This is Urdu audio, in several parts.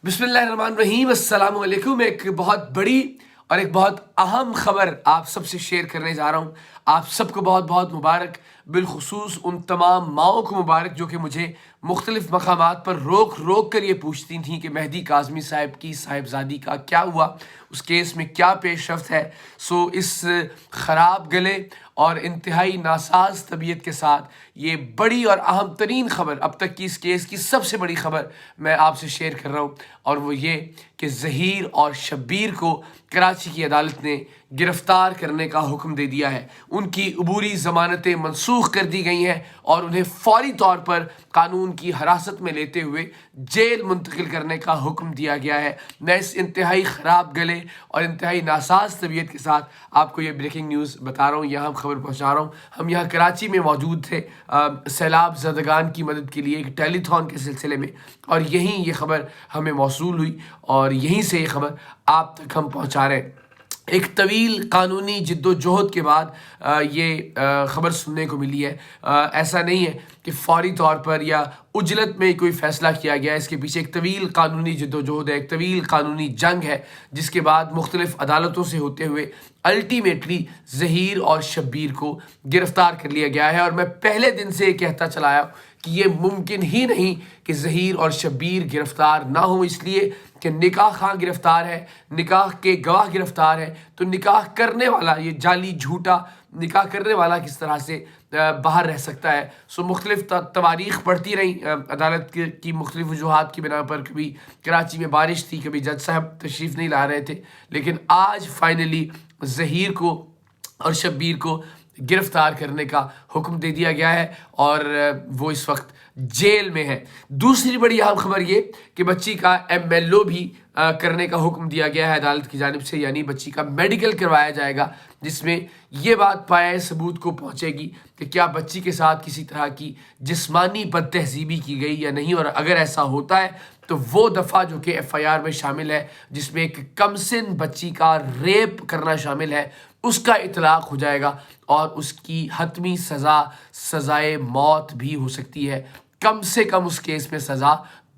بسم اللہ الرحمن الرحیم، السلام علیکم۔ ایک بہت بڑی اور ایک بہت اہم خبر آپ سب سے شیئر کرنے جا رہا ہوں۔ آپ سب کو بہت بہت مبارک، بالخصوص ان تمام ماؤں کو مبارک جو کہ مجھے مختلف مقامات پر روک روک کر یہ پوچھتی تھیں کہ مہدی کاظمی صاحب کی صاحبزادی کا کیا ہوا، اس کیس میں کیا پیش رفت ہے۔ اس خراب گلے اور انتہائی ناساز طبیعت کے ساتھ یہ بڑی اور اہم ترین خبر، اب تک کی اس کیس کی سب سے بڑی خبر میں آپ سے شیئر کر رہا ہوں، اور وہ یہ کہ ظہیر اور شبیر کو کراچی کی عدالت نے گرفتار کرنے کا حکم دے دیا ہے۔ ان کی عبوری ضمانتیں منسوخ کر دی گئی ہیں اور انہیں فوری طور پر قانون کی حراست میں لیتے ہوئے جیل منتقل کرنے کا حکم دیا گیا ہے۔ میں اس انتہائی خراب گلے اور انتہائی ناساز طبیعت کے ساتھ آپ کو یہ بریکنگ نیوز بتا رہا ہوں، یہاں ہم خبر پہنچا رہا ہوں۔ ہم یہاں کراچی میں موجود تھے سیلاب زدگان کی مدد کے لیے ایک ٹیلی تھون کے سلسلے میں، اور یہیں یہ خبر ہمیں موصول ہوئی اور یہیں سے یہ خبر آپ تک ہم پہنچا رہے ہیں۔ ایک طویل قانونی جد و جہد کے بعد یہ خبر سننے کو ملی ہے۔ ایسا نہیں ہے کہ فوری طور پر یا عجلت میں کوئی فیصلہ کیا گیا ہے، اس کے پیچھے ایک طویل قانونی جد و جہد ہے، ایک طویل قانونی جنگ ہے، جس کے بعد مختلف عدالتوں سے ہوتے ہوئے الٹیمیٹلی ظہیر اور شبیر کو گرفتار کر لیا گیا ہے۔ اور میں پہلے دن سے یہ کہتا چلا آیا کہ یہ ممکن ہی نہیں کہ ظہیر اور شبیر گرفتار نہ ہوں، اس لیے کہ نکاح خواہ گرفتار ہے، نکاح کے گواہ گرفتار ہے، تو نکاح کرنے والا، یہ جعلی جھوٹا نکاح کرنے والا کس طرح سے باہر رہ سکتا ہے۔ مختلف تواریخ پڑھتی رہی عدالت کی مختلف وجوہات کی بنا پر، کبھی کراچی میں بارش تھی، کبھی جج صاحب تشریف نہیں لا رہے تھے، لیکن آج فائنلی ظہیر کو اور شبیر کو گرفتار کرنے کا حکم دے دیا گیا ہے اور وہ اس وقت جیل میں ہے۔ دوسری بڑی اہم خبر یہ کہ بچی کا MLO بھی کرنے کا حکم دیا گیا ہے عدالت کی جانب سے، یعنی بچی کا میڈیکل کروایا جائے گا، جس میں یہ بات پائے ثبوت کو پہنچے گی کہ کیا بچی کے ساتھ کسی طرح کی جسمانی بد تہذیبی کی گئی یا نہیں، اور اگر ایسا ہوتا ہے تو وہ دفعہ جو کہ FIR میں شامل ہے، جس میں ایک کم سن بچی کا ریپ کرنا شامل ہے، اس کا اطلاق ہو جائے گا اور اس کی حتمی سزائے موت بھی ہو سکتی ہے۔ کم سے کم اس کیس میں سزا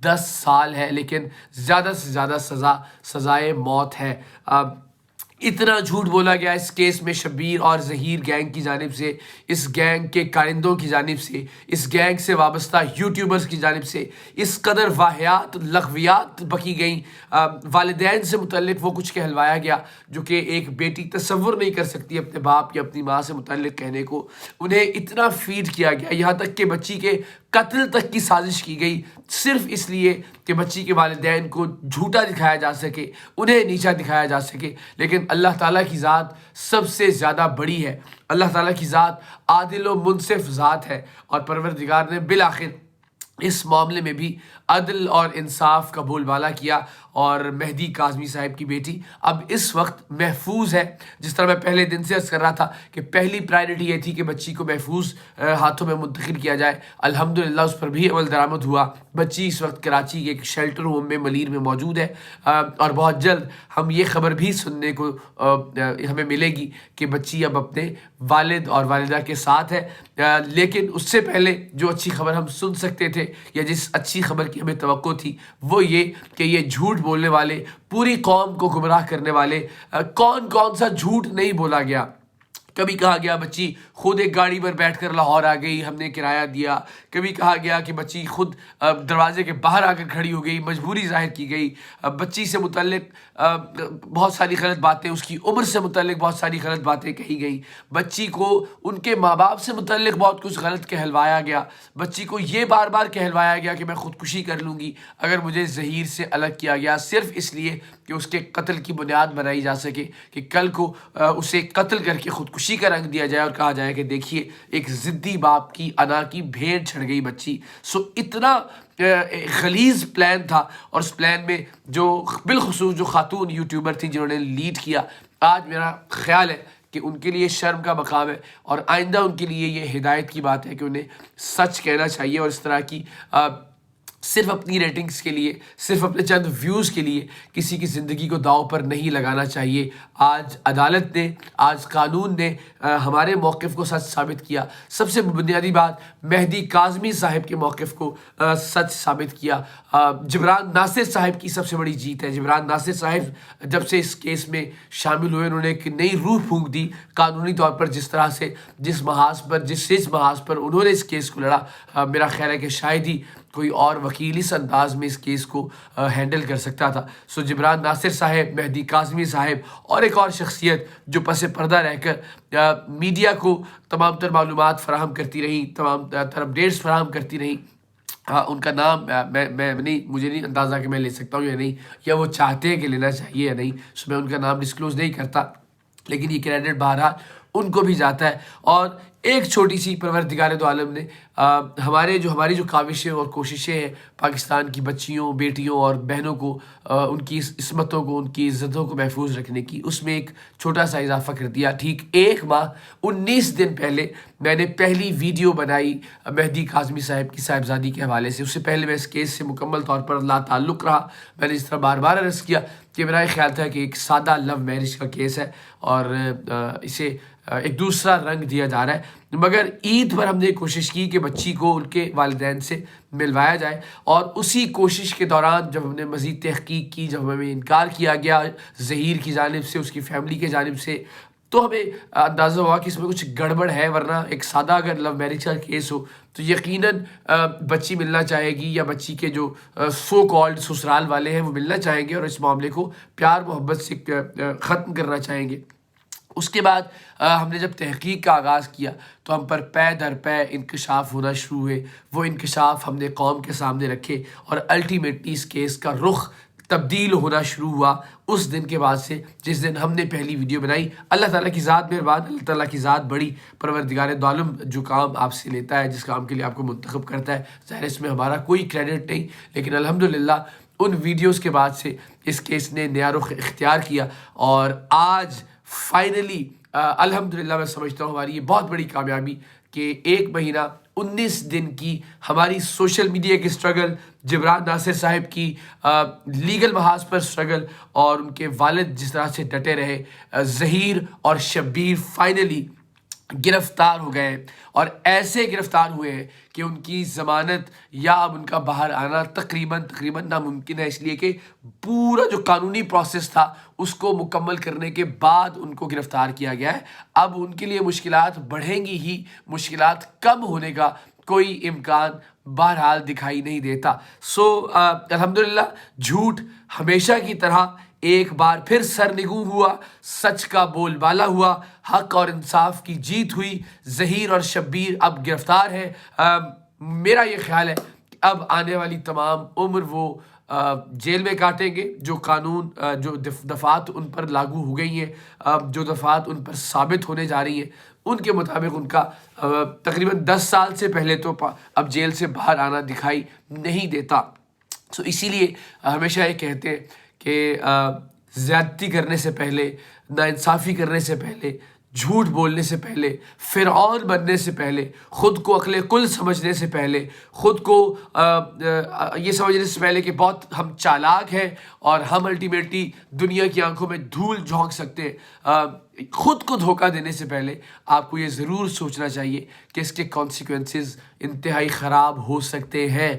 10 سال ہے، لیکن زیادہ سے زیادہ سزائے موت ہے۔ اتنا جھوٹ بولا گیا اس کیس میں شبیر اور ظہیر گینگ کی جانب سے، اس گینگ کے کارندوں کی جانب سے، اس گینگ سے وابستہ یوٹیوبرز کی جانب سے، اس قدر واہیات لغویات بکی گئیں، والدین سے متعلق وہ کچھ کہلوایا گیا جو کہ ایک بیٹی تصور نہیں کر سکتی اپنے باپ یا اپنی ماں سے متعلق کہنے کو۔ انہیں اتنا فیڈ کیا گیا، یہاں تک کہ بچی کے قتل تک کی سازش کی گئی، صرف اس لیے کہ بچی کے والدین کو جھوٹا دکھایا جا سکے، انہیں نیچا دکھایا جا سکے۔ لیکن اللہ تعالیٰ کی ذات سب سے زیادہ بڑی ہے، اللہ تعالیٰ کی ذات عادل و منصف ذات ہے، اور پروردگار نے بالآخر اس معاملے میں بھی عدل اور انصاف کا بول بالا کیا، اور مہدی کاظمی صاحب کی بیٹی اب اس وقت محفوظ ہے۔ جس طرح میں پہلے دن سے عرض کر رہا تھا کہ پہلی پرائرٹی یہ تھی کہ بچی کو محفوظ ہاتھوں میں منتقل کیا جائے، الحمدللہ اس پر بھی عمل درآمد ہوا۔ بچی اس وقت کراچی کے ایک شیلٹر ہوم میں ملیر میں موجود ہے، اور بہت جلد ہم یہ خبر بھی سننے کو ہمیں ملے گی کہ بچی اب اپنے والد اور والدہ کے ساتھ ہے۔ لیکن اس سے پہلے جو اچھی خبر ہم سن سکتے تھے، یا جس اچھی خبر کی ہمیں توقع تھی، وہ یہ کہ یہ جھوٹ بولنے والے، پوری قوم کو گمراہ کرنے والے، کون سا جھوٹ نہیں بولا گیا۔ کبھی کہا گیا بچی خود ایک گاڑی پر بیٹھ کر لاہور آ گئی، ہم نے کرایہ دیا، کبھی کہا گیا کہ بچی خود دروازے کے باہر آ کر کھڑی ہو گئی، مجبوری ظاہر کی گئی، بچی سے متعلق بہت ساری غلط باتیں، اس کی عمر سے متعلق بہت ساری غلط باتیں کہی گئی، بچی کو ان کے ماں باپ سے متعلق بہت کچھ غلط کہلوایا گیا، بچی کو یہ بار بار کہلوایا گیا کہ میں خودکشی کر لوں گی اگر مجھے ظہیر سے الگ کیا گیا، صرف اس لیے کہ اس کے قتل کی بنیاد بنائی جا سکے، کہ کل کو اسے قتل کر کے خودکشی کا رنگ دیا جائے اور کہا جائے کہ دیکھیے ایک ضدی باپ کی انا کی بھیڑ چڑھ گئی بچی۔ اتنا غلیظ پلان تھا، اور اس پلان میں جو بالخصوص جو خاتون یوٹیوبر تھی جنہوں نے لیڈ کیا، آج میرا خیال ہے کہ ان کے لیے شرم کا مقام ہے، اور آئندہ ان کے لیے یہ ہدایت کی بات ہے کہ انہیں سچ کہنا چاہیے، اور اس طرح کی صرف اپنی ریٹنگز کے لیے، صرف اپنے چند ویوز کے لیے کسی کی زندگی کو داؤ پر نہیں لگانا چاہیے۔ آج عدالت نے، آج قانون نے ہمارے موقف کو سچ ثابت کیا۔ سب سے بنیادی بات، مہدی کاظمی صاحب کے موقف کو سچ ثابت کیا۔ جبران ناصر صاحب کی سب سے بڑی جیت ہے۔ جبران ناصر صاحب جب سے اس کیس میں شامل ہوئے، انہوں نے ایک نئی روح پھونک دی قانونی طور پر۔ جس طرح سے جس محاذ پر انہوں نے اس کیس کو لڑا، میرا خیال ہے کہ شاید ہی کوئی اور وکیل اس انداز میں اس کیس کو ہینڈل کر سکتا تھا۔ سو جبران ناصر صاحب، مہدی کاظمی صاحب اور ایک اور شخصیت جو پس پردہ رہ کر میڈیا کو تمام تر معلومات فراہم کرتی رہیں، تمام تر اپڈیٹس فراہم کرتی رہیں، ان کا نام مجھے نہیں اندازہ کہ میں لے سکتا ہوں یا نہیں، یا وہ چاہتے ہیں کہ لینا چاہیے یا نہیں، سو میں ان کا نام ڈسکلوز نہیں کرتا، لیکن یہ کریڈٹ بہرحال ان کو بھی جاتا ہے۔ اور ایک چھوٹی سی پروردگار دو عالم نے ہماری جو کاوشیں اور کوششیں ہیں پاکستان کی بچیوں، بیٹیوں اور بہنوں کو، ان کی عصمتوں کو، ان کی عزتوں کو محفوظ رکھنے کی، اس میں ایک چھوٹا سا اضافہ کر دیا۔ ٹھیک 1 ماہ 19 دن پہلے میں نے پہلی ویڈیو بنائی مہدی کاظمی صاحب کی صاحبزادی کے حوالے سے۔ اس سے پہلے میں اس کیس سے مکمل طور پر لا تعلق رہا۔ میں نے اس طرح بار بار عرض کیا کہ میرا یہ خیال تھا کہ ایک سادہ لو میرج کا کیس ہے اور اسے ایک دوسرا رنگ دیا جا رہا ہے، مگر عید پر ہم نے کوشش کی کہ بچی کو ان کے والدین سے ملوایا جائے، اور اسی کوشش کے دوران جب ہم نے مزید تحقیق کی، جب ہمیں انکار کیا گیا ظہیر کی جانب سے، اس کی فیملی کے جانب سے، تو ہمیں اندازہ ہوا کہ اس میں کچھ گڑبڑ ہے، ورنہ ایک سادہ اگر لو میرج کا کیس ہو تو یقیناً بچی ملنا چاہے گی، یا بچی کے جو سو کالڈ سسرال والے ہیں وہ ملنا چاہیں گے اور اس معاملے کو پیار محبت سے ختم کرنا چاہیں گے۔ اس کے بعد ہم نے جب تحقیق کا آغاز کیا تو ہم پر پے در پے انکشاف ہونا شروع ہوئے۔ وہ انکشاف ہم نے قوم کے سامنے رکھے اور الٹیمیٹلی اس کیس کا رخ تبدیل ہونا شروع ہوا اس دن کے بعد سے جس دن ہم نے پہلی ویڈیو بنائی۔ اللہ تعالیٰ کی ذات مہربان، اللہ تعالیٰ کی ذات بڑی، پروردگار دو عالم جو کام آپ سے لیتا ہے، جس کام کے لیے آپ کو منتخب کرتا ہے، ظاہر اس میں ہمارا کوئی کریڈٹ نہیں، لیکن الحمدللہ ان ویڈیوز کے بعد سے اس کیس نے نیا رخ اختیار کیا، اور آج فائنلی الحمدللہ میں سمجھتا ہوں ہماری یہ بہت بڑی کامیابی کہ 1 مہینہ 19 دن کی ہماری سوشل میڈیا کی سٹرگل، جبران ناصر صاحب کی لیگل محاذ پر سٹرگل، اور ان کے والد جس طرح سے ڈٹے رہے، ظہیر اور شبیر فائنلی گرفتار ہو گئے، اور ایسے گرفتار ہوئے ہیں کہ ان کی ضمانت یا اب ان کا باہر آنا تقریباً ناممکن ہے، اس لیے کہ پورا جو قانونی پروسیس تھا اس کو مکمل کرنے کے بعد ان کو گرفتار کیا گیا ہے۔ اب ان کے لیے مشکلات بڑھیں گی ہی، مشکلات کم ہونے کا کوئی امکان بہرحال دکھائی نہیں دیتا۔ سو الحمدللہ جھوٹ ہمیشہ کی طرح ایک بار پھر سرنگوں ہوا، سچ کا بول بالا ہوا، حق اور انصاف کی جیت ہوئی، ظہیر اور شبیر اب گرفتار ہیں۔ میرا یہ خیال ہے کہ اب آنے والی تمام عمر وہ جیل میں کاٹیں گے۔ جو قانون، جو دفعات ان پر لاگو ہو گئی ہیں، جو دفعات ان پر ثابت ہونے جا رہی ہیں، ان کے مطابق ان کا تقریباً 10 سال سے پہلے تو اب جیل سے باہر آنا دکھائی نہیں دیتا۔ سو اسی لیے ہمیشہ یہ کہتے ہیں کہ زیادتی کرنے سے پہلے، ناانصافی کرنے سے پہلے، جھوٹ بولنے سے پہلے، فرعون بننے سے پہلے، خود کو عقل کل سمجھنے سے پہلے، خود کو یہ سمجھنے سے پہلے کہ بہت ہم چالاک ہیں اور ہم الٹیمیٹلی دنیا کی آنکھوں میں دھول جھونک سکتے ہیں، خود کو دھوکہ دینے سے پہلے آپ کو یہ ضرور سوچنا چاہیے کہ اس کے کانسیکوینسز انتہائی خراب ہو سکتے ہیں۔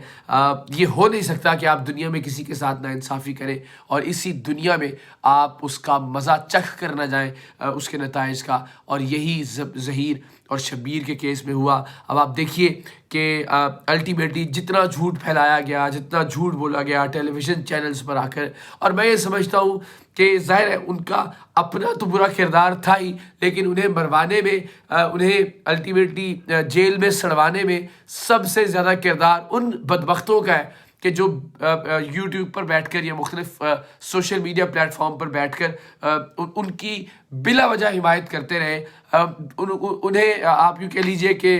یہ ہو نہیں سکتا کہ آپ دنیا میں کسی کے ساتھ ناانصافی کریں اور اسی دنیا میں آپ اس کا مزہ چکھ کر نہ جائیں اس کے نتائج کا، اور یہی ظہیر اور شبیر کے کیس میں ہوا۔ اب آپ دیکھیے کہ الٹیمیٹلی جتنا جھوٹ پھیلایا گیا، جتنا جھوٹ بولا گیا ٹیلی ویژن چینلز پر آ کر، اور میں یہ سمجھتا ہوں کہ ظاہر ہے ان کا اپنا تو برا کردار تھا ہی، لیکن انہیں مروانے میں، انہیں الٹیمیٹلی جیل میں سڑوانے میں سب سے زیادہ کردار ان بدبختوں کا ہے کہ جو یوٹیوب پر بیٹھ کر یا مختلف سوشل میڈیا پلیٹ فارم پر بیٹھ کر ان کی بلا وجہ حمایت کرتے رہے۔ انہیں آپ یوں کہہ لیجئے کہ